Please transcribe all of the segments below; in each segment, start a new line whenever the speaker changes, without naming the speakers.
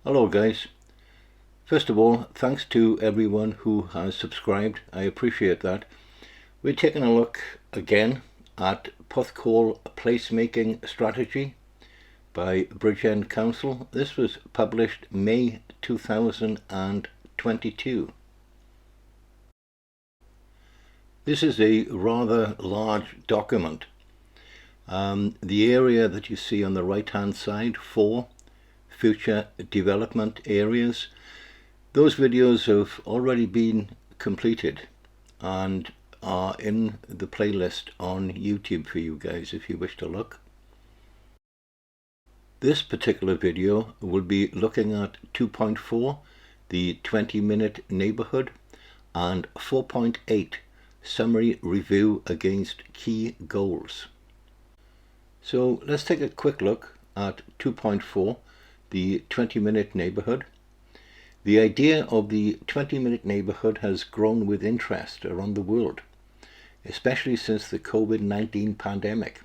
Hello guys. First of all, thanks to everyone who has subscribed. I appreciate that. We're taking a look again at Porthcawl Placemaking Strategy by Bridgend Council. This was published May 2022. This is a rather large document. The area that you see on the right hand side, 4 future development areas, those videos have already been completed and are in the playlist on YouTube for you guys if you wish to look. This particular video will be looking at 2.4, the 20-minute neighbourhood, and 4.8, summary review against key goals. So let's take a quick look at 2.4, the 20-minute neighbourhood. The idea of the 20-minute neighbourhood has grown with interest around the world, especially since the COVID-19 pandemic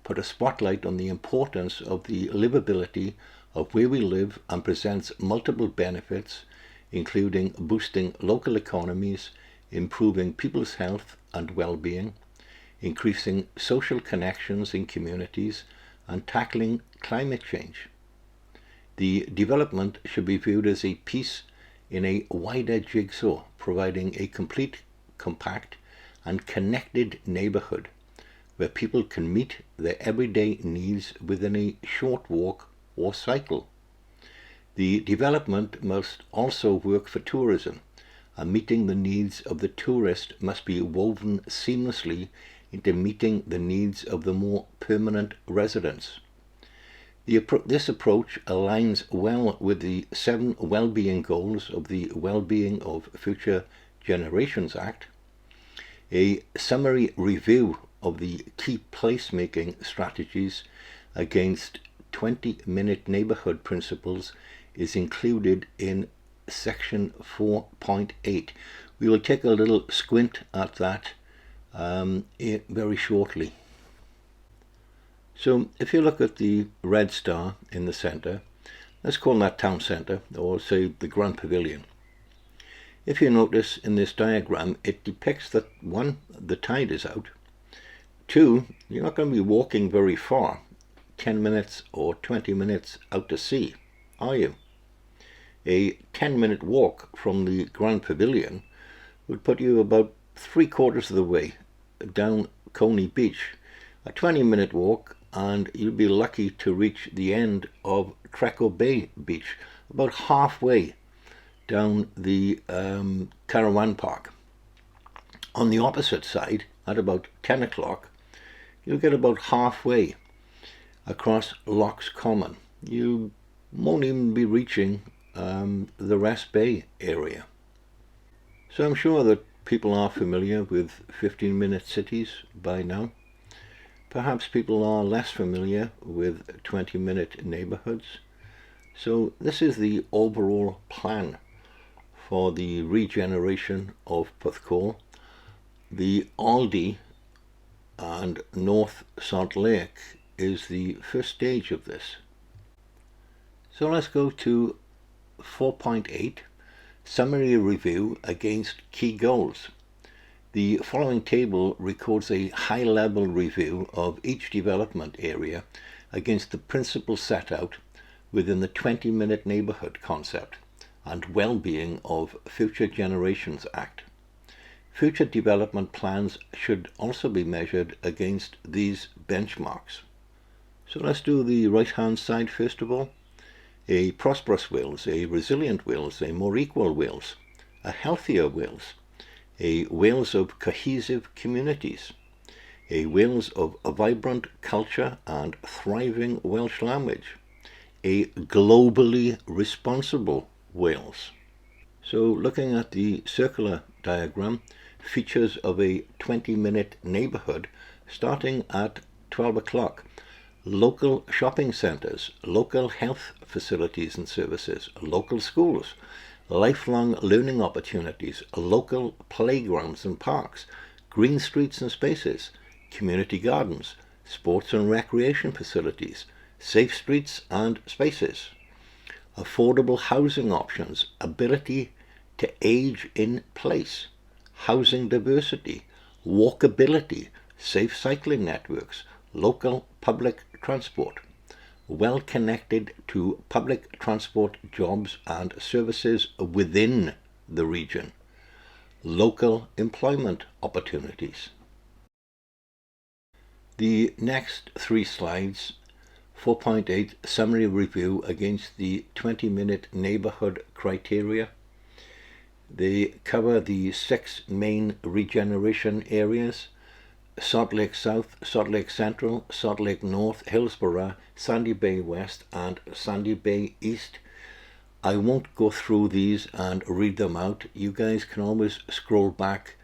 put a spotlight on the importance of the livability of where we live and presents multiple benefits, including boosting local economies, improving people's health and well-being, increasing social connections in communities, and tackling climate change. The development should be viewed as a piece in a wider jigsaw, providing a complete, compact, and connected neighbourhood where people can meet their everyday needs within a short walk or cycle. The development must also work for tourism, and meeting the needs of the tourist must be woven seamlessly into meeting the needs of the more permanent residents. This approach aligns well with the 7 well-being goals of the Well-being of Future Generations Act. A summary review of the key placemaking strategies against 20-minute neighbourhood principles is included in section 4.8. We will take a little squint at that very shortly. So if you look at the red star in the centre, let's call that town centre, or say the Grand Pavilion. If you notice in this diagram, it depicts that 1, the tide is out, 2, you're not going to be walking very far, 10 minutes or 20 minutes out to sea, are you? A 10-minute walk from the Grand Pavilion would put you about 3/4 of the way down Coney Beach. A 20-minute walk and you'll be lucky to reach the end of Treco Bay Beach, about halfway down the caravan park. On the opposite side, at about 10 o'clock, you'll get about halfway across Lochs Common. You won't even be reaching the Rest Bay area. So I'm sure that people are familiar with 15-minute cities by now. Perhaps people are less familiar with 20-minute neighbourhoods. So this is the overall plan for the regeneration of Porthcawl. The Aldi and North Salt Lake is the first stage of this. So let's go to 4.8, summary review against key goals. The following table records a high-level review of each development area against the principles set out within the 20-minute neighbourhood concept and Well-being of Future Generations Act. Future development plans should also be measured against these benchmarks. So let's do the right-hand side first of all. A prosperous Wales, a resilient Wales, a more equal Wales, a healthier Wales, a Wales of cohesive communities, a Wales of a vibrant culture and thriving Welsh language, a globally responsible Wales. So looking at the circular diagram, features of a 20-minute neighbourhood starting at 12 o'clock. Local shopping centres, local health facilities and services, local schools, lifelong learning opportunities, local playgrounds and parks, green streets and spaces, community gardens, sports and recreation facilities, safe streets and spaces, affordable housing options, ability to age in place, housing diversity, walkability, safe cycling networks, local public transport, well connected to public transport jobs and services within the region, local employment opportunities. The next 3 slides, 4.8 summary review against the 20-minute neighbourhood criteria. They cover the 6 main regeneration areas: Salt Lake South, Salt Lake Central, Salt Lake North, Hillsborough, Sandy Bay West and Sandy Bay East. I won't go through these and read them out. You guys can always scroll back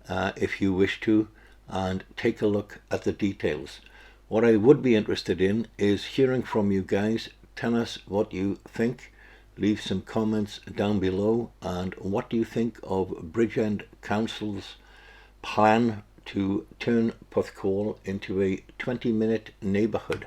if you wish to and take a look at the details. What I would be interested in is hearing from you guys. Tell us what you think. Leave some comments down below, and what do you think of Bridgend Council's plan to turn Porthcawl into a 20-minute neighbourhood?